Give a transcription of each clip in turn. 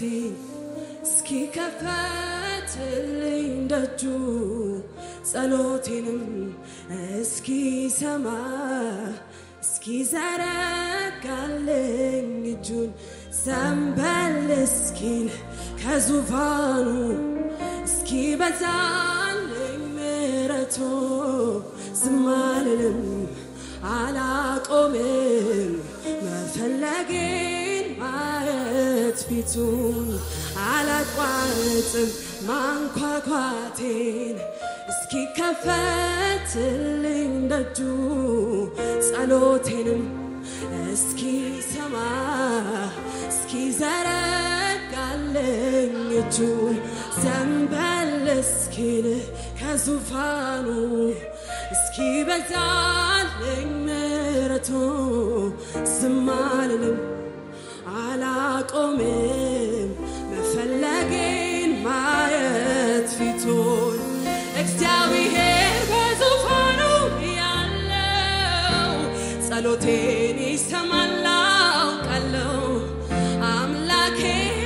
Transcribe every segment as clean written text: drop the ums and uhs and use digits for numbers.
ሕይወቴን እስኪከፈትልኝ ደጁ ጸሎቴንም እስኪሰማ እስኪዘረጋልኝ እጁን ዘንበል እስኪል ከዙፋኑ እስኪበዛልኝ ምሕረቱ ዝም አልልም አላቆምም መፈለጌን ማየት ፊቱን አላቋርጥም ማንኳኳቴን እስኪከፈትልኝ ደጁ ጸሎቴንም እስኪሰማ እስኪዘረጋልኝ እጁን ዘንበል እስኪል ከዙፋኑ እስኪበዛልኝ ምሕረቱ ዝም አልልም አላቆምም መፈለጌን ማየት ፊቱን እግዚአብሔር በዙፋኑ ያለው ጸሎቴን ይሰማል አውቃለሁ አምላኬ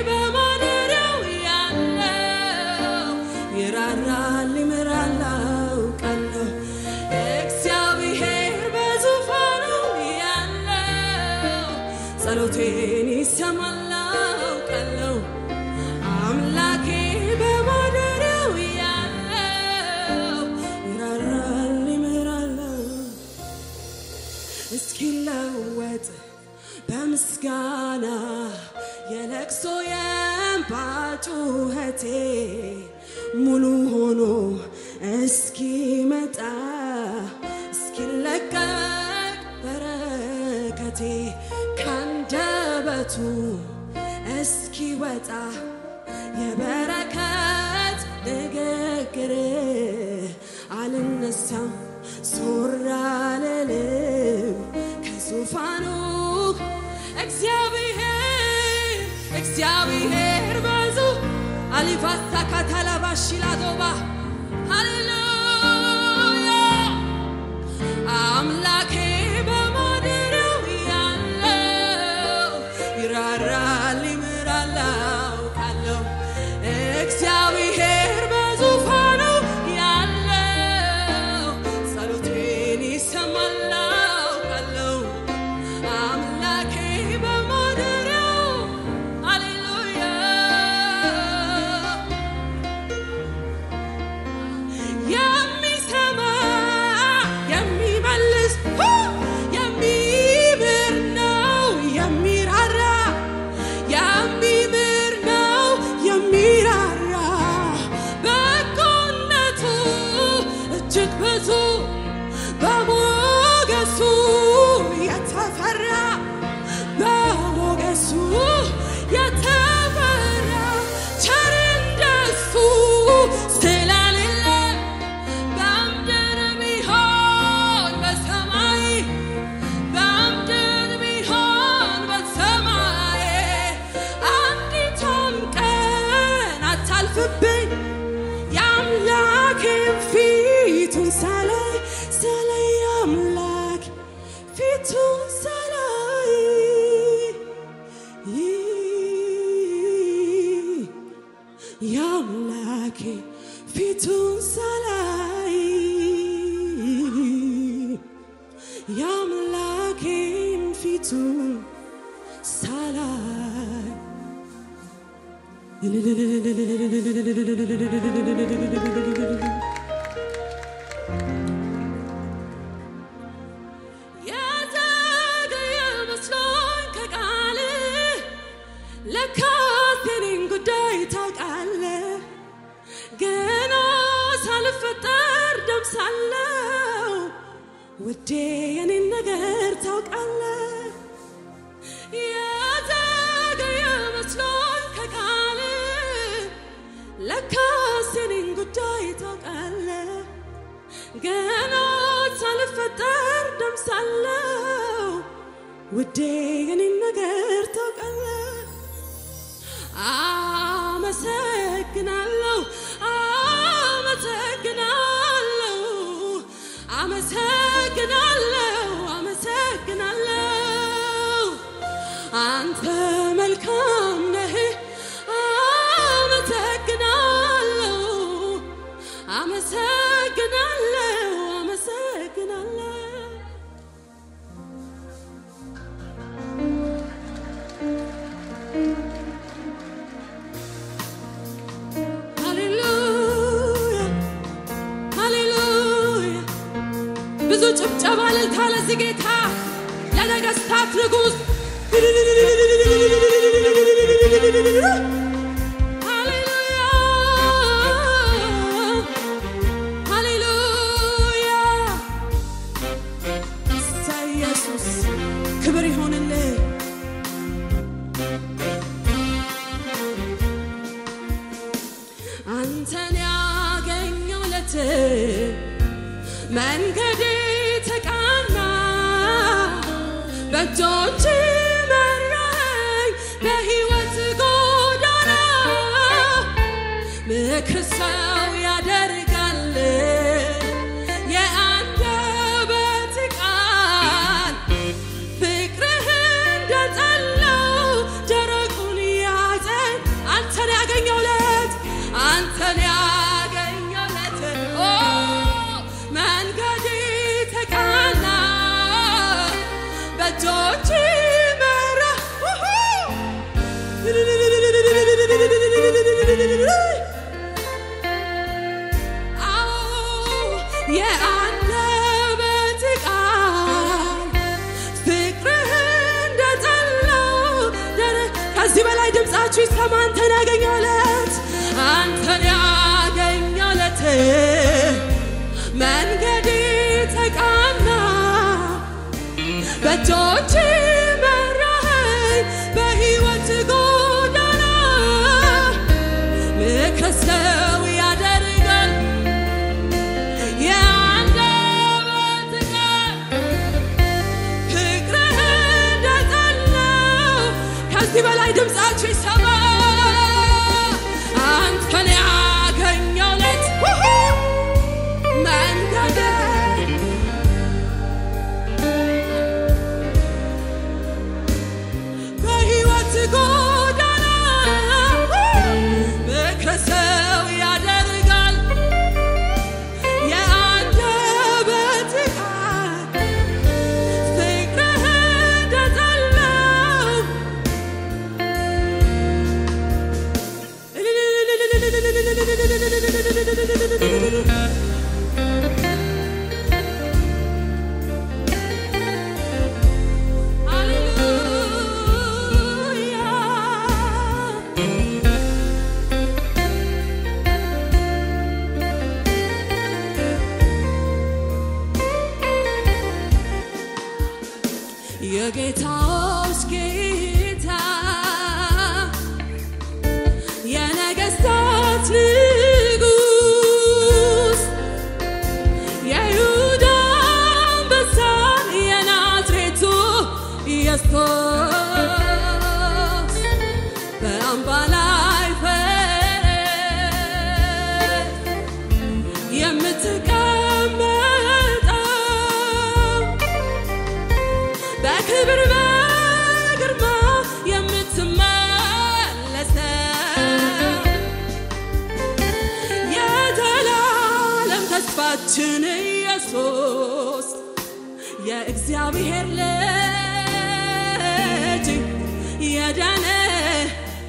በማደሪያው ያለው ይራራል ይምራል አውቃለሁ እግዚአብሔር በዙፋኑ ያለው ጸሎቴን ይሰማል አውቃለሁ አምላኬ በማደሪያው ያለው ይራራል ይምራል እስኪለወጥ በምስጋና የለቅሶ የእንባ ጩኸቴ ሙሉ ሆኖ እስኪመጣ እስኪለቀቅ በረከቴ ካንደበቱ እስኪወጣ የበረከት ንግግር አልነሳም ዞር አልልም ከዙፋኑ እግዚአብሔር በዙ አሊፋታ ካታላባሽላዶባ ሃሌሉያ አምላኬ በማደሪያው ያለው ይራራል ይምራል አውቃለሁ እግዚአብሔር በዙፋኑ ያለው ጸሎቴን ይሰማል አውቃለሁ አምላኬ በማደሪያው ሃሌሉያ የሚሰማ የሚመልስ የሚምር ነው የሚራራ የሚምር ነው የሚራራ በጎነቱ እጅግ ብዙ በሞገሱ የተፈራ በሞገሱ የተፈራ ቸር እንደሱ ስለሌለ በምድር ቢሆን በሰማይ በምድር ቢሆን በሰማይ አንዲቷም ቀን አታልፍብኝ የአምላኬን ፊቱን ሳላይ አምላክ ፊቱን ሳላይ የአምላኬ ፊቱን ሳላይ የአምላኬን ፊቱን ሳላይ የዘገየ መስሎኝ ከቃል ለካስ የኔን ጉዳይ ታውቃለህ ገና ሳልፈጠር ደም ሳለው ውዴ የኔን ነገር ታውቃለህ የዘገየ መስሎኝ ከቃል ለካስ የኔን ጉዳይ ታውቃለህ ገና ሳልፈጠር ደም ሳለው ውዴ የኔን ነገር ታውቃለህ አመሰግናለሁ አመሰግናለሁ አመሰግናለሁ አመሰግናለሁ አንተ መልካም ነህ ጭብጨባ እልልታ ለዚህ ጌታ ለነገስታት ንጉስ መንገዴ ተቃና በእጆች መራኝ በሕይወት ጎዳና ምክር ሰው ያደርጋል የአንደበት ቃል ፍቅርህ እንደጠላው ደረቁን ያዘን አንተን ያገኘው ዕለት አንተን ያገኘው ዕለት መንገዴ ተቃና በእጆች መራ የአንደበት ቃል ፍቅርህ እንደጠላው ከዚህ በላይ ድምፃችሁ ይሰማ አንተን ያገኘው ዕለት አንተን ያገኘው ዕለት መንገዴ ተቃና በእጆች መራኝ በሕይወት ጎዳና ምክር ሰው ያደርጋል የአንደበት ቃል ፍቅርህ እንደጠላው ከዚህ በላይ ድምፃችሁ ይሰማ አንተን ያገኘው ዕለት በሕይወት ጎዳና ምክር ሰው ያደርጋል የአንደበት ቃል ፍቅርህ እንደጠላው የጌታዎች ጌታ የነገስታት ንጉስ የይሁዳ አንበሳ የናዝሬቱ ኢየሱስ በአምባ ላይ ፈረስ የምትቀመጠው በክብር በግርማ የምትመለሰው የዘላለም ተስፋችን ኢየሱስ የእግዚአብሔር ልጅ የዳነ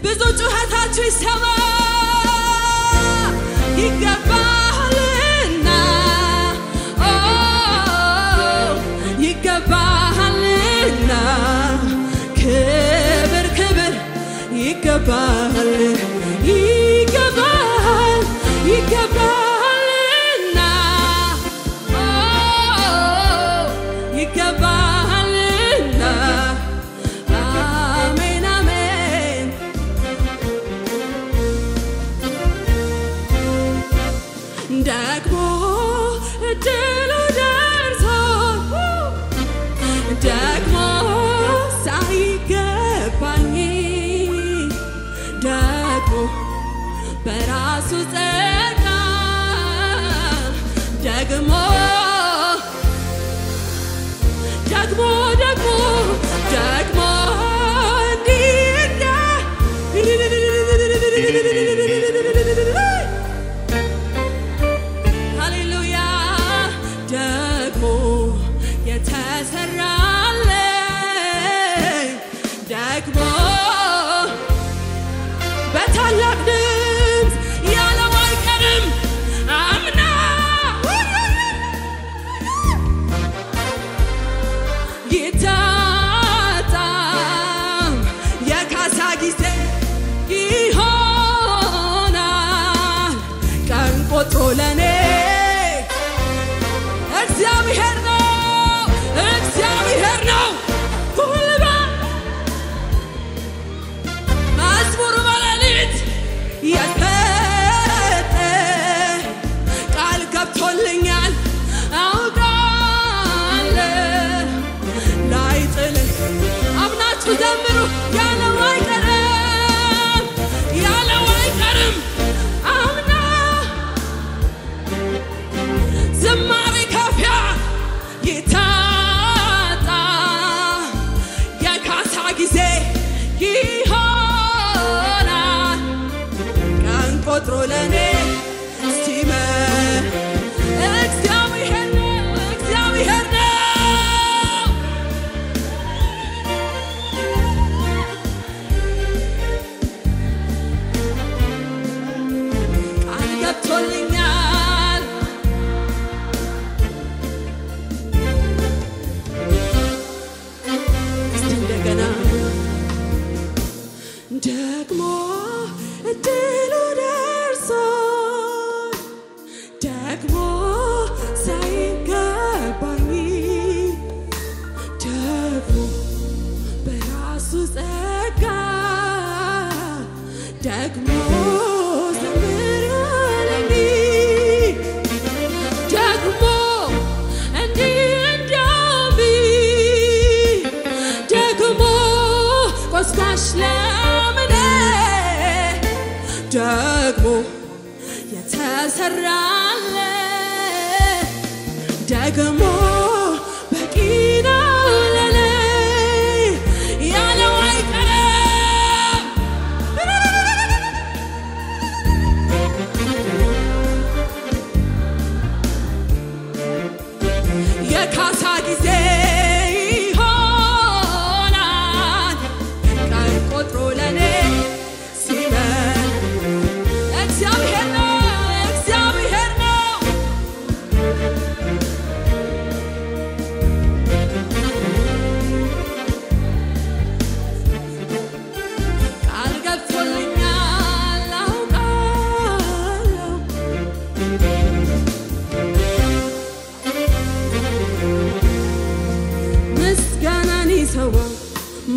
ብዙ ጩኸታችሁ ይሰማ ይገባልና ይገባልና ክብር ክብር ይገባል ይገባል ይገባልና ይገባልና አሜን አሜን ደግሞ እድሉ ደርሶን ደግሞ ሳይገባኝ ደግሞ በራሱ ጸጋ ደግሞ ደግሞ ደግሞ ደግሞ እንዲና ሃሌሉያ ደግሞ የተሰራለ ደግሞ በታላቅ ድምፅ ያለው አይቀርም አምና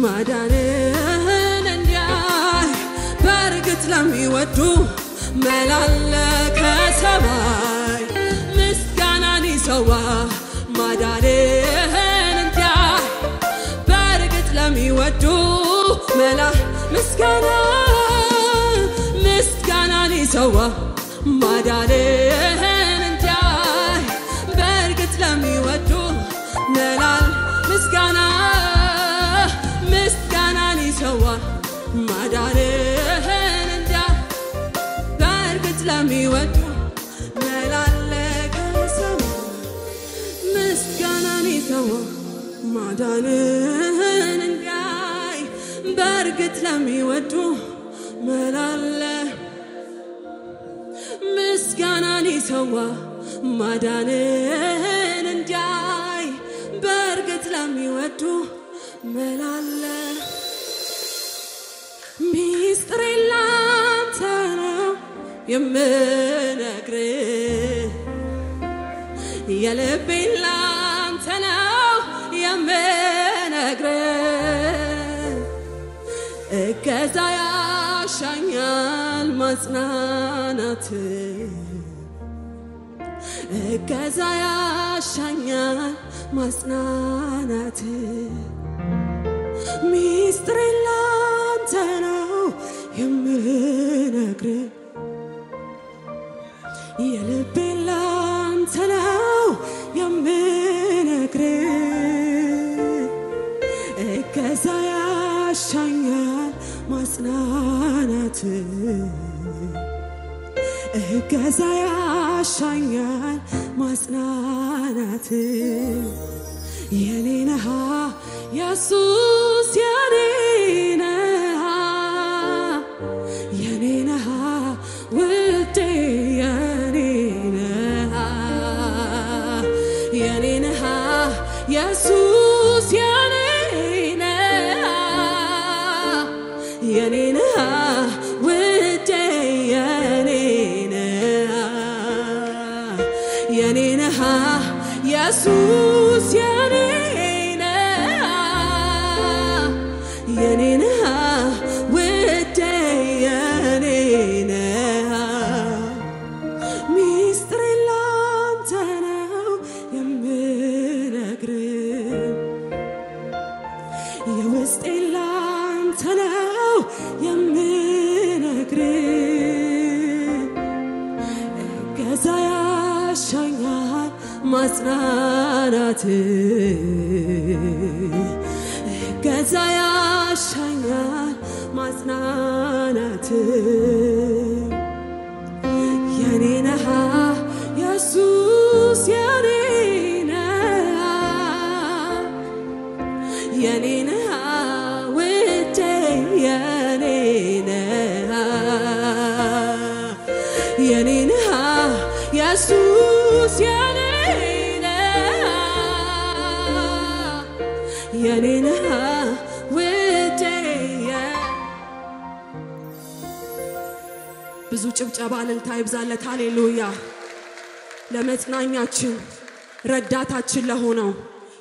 ማዳንህን እንዲያይ በርግጥ ለሚወዱ መላለ ከሰማይ ምስጋናን ይሰዋ ማዳንህን እንዲያይ በርግጥ ለሚወዱ ምስጋናን ይሰዋ ማዳንህን እንዲያይ በርግጥ ለሚወዱ መላል ምስጋናን ይሰዋ ማዳንህን እንዲያይ በርግጥ ለሚወዱ መላለከ ሰማይ ምስጋናን ይሰዋ ማዳንህን እንዲያይ በርግጥ ለሚወዱ መላለ ምስጋናን ይሰዋ ማዳንህን እንዲያይ በርግጥ ለሚወዱ መላለ ሚስጥር ላንተ ነው የምነግርህ የልቤን ላንተ ነው የምነግርህ እገዛ ያሻኛል ማጽናናት እገዛ ያሻኛል ማጽናናት ሚስጥር ላንተ ነው የምነግርህ የልቤን ላንተ ነው የምነግርህ እገዛ ያሻኛል ማጽናናት እገዛ ያሻኛል ማጽናናት የኔ ነህ ኢየሱስ የኔ ነህ የኔ ነህ ውዴ የኔ ነህ የኔ ነህ ኢየሱስ የኔ ነህ የኔ ነህ ውዴ የኔ ነህ የኔ ነህ ኢየሱስ የኔ ነህ የኔ ነህ ውዴ የኔ ነህ ሚስጥር ላንተ ነው የምነግርህ የውስጤን ላንተ ላንተነው የምነግር ገዛ ያሻኛል ማጽናናት ገዛ ያሻኛል ማጽናናት የኔ ነህ ኢየሱስ የኔ ነህ ውዴ የኔ ነህ ኢየሱስ የኔ ነህ ውዴ ብዙ ጭብጨባ እልልታ ይብዛለት ሃሌሉያ ለመጽናኛችን ረዳታችን ለሆነው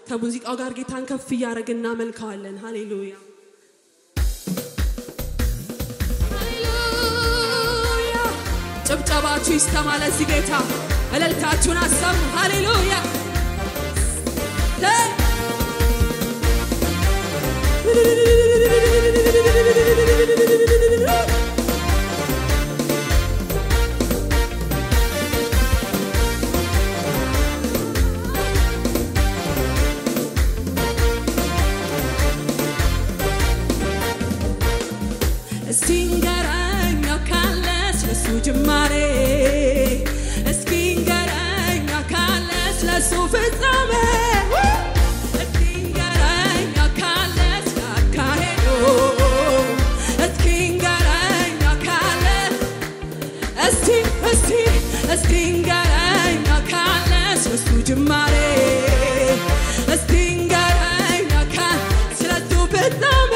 ከሙዚቃው ጋር ጌታን ከፍ ያረግና መልካዋለን ሃሌሉያ ሃሌሉያ ጭብጨባችሁ ይስተማ ለዚህ ጌታ እልልታችሁን አሰሙ ሃሌሉያ እስኪንገረኝ ካለስ ለሱ ጅማሬ እስኪንገረኝ ካለስ ለሱ ፍጻሜ እስኪንገረኝ ካለስ አካሄዱ እስኪንገረኝ ካለስ እስኪንገረኝ ካለስ ለሱ ጅማሬ እስኪንገረኝ ካለስ ለሱ ፍጻሜ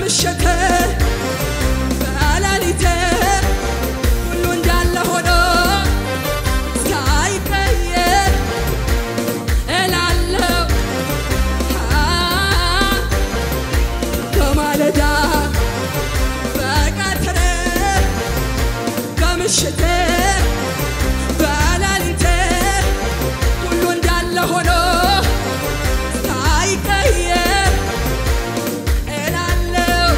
በምሽት በሌሊት ሁሉ እንዳለ ሆኖ ሳይቀየር እላለሁ በማለዳ በቀትር በምሽት በሌሊት ሁሉ እንዳለ ሆኖ ሳይቀየር እላለሁ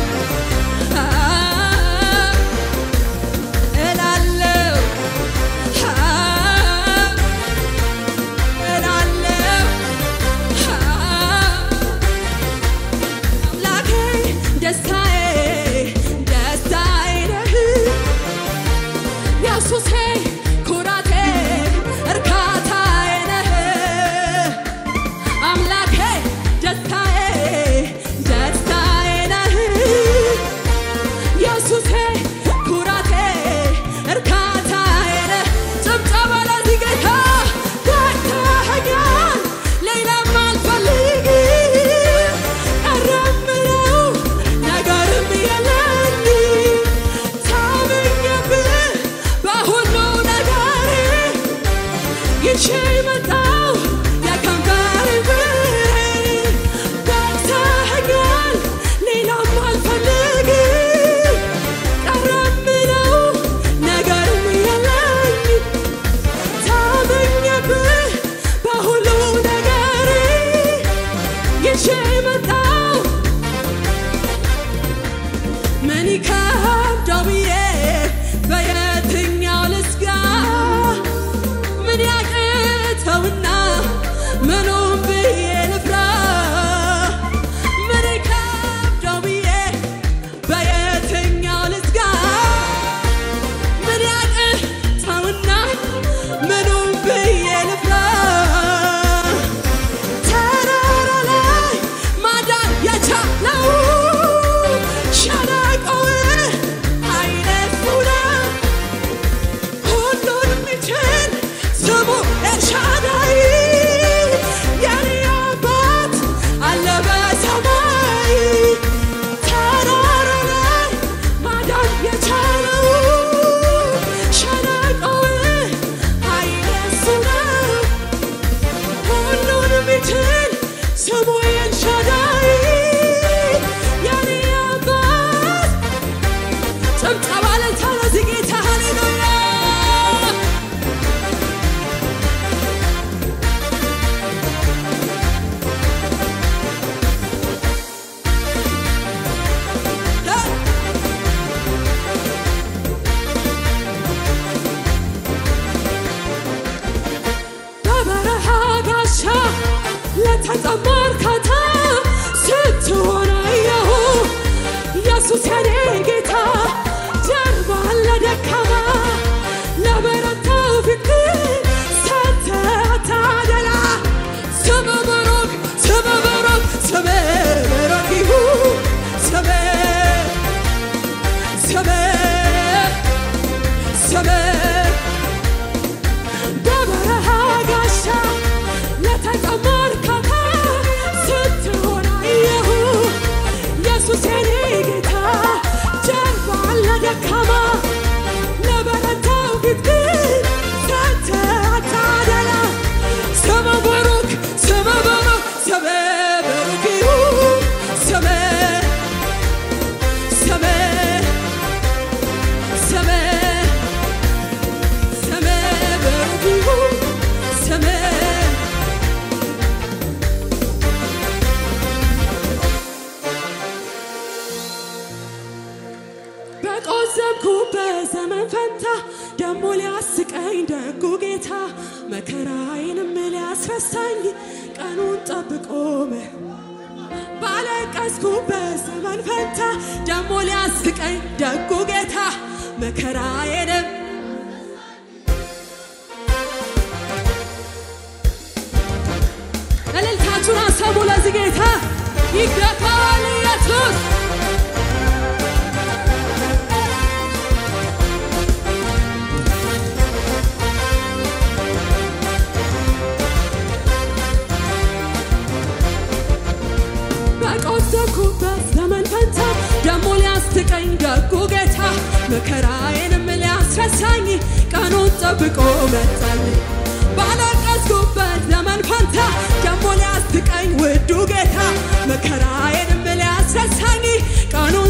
መከራዬንም ሊያስረሳኝ ቀኑን ጠብቆ ባለቀስኩበት ዘመን ፈንታ ደሞ ሊያስቀኝ ደጉ ጌታ መከራዬንም እልልታችሁን አሰሙ ለዚህ ጌታ ይገባል ኢየሱስ በቆዘኩበት ዘመን ፈንታ ደጉ ጌታ መከራዬንም ሊያስረሳኝ ቀኑን ጠብቆ መጣልኝ ባለቀስኩበት ዘመን ፈንታ ደሞ ሊያስቀኝ ውዱ ጌታ መከራዬንም ሊያስረሳኝ ቀኑን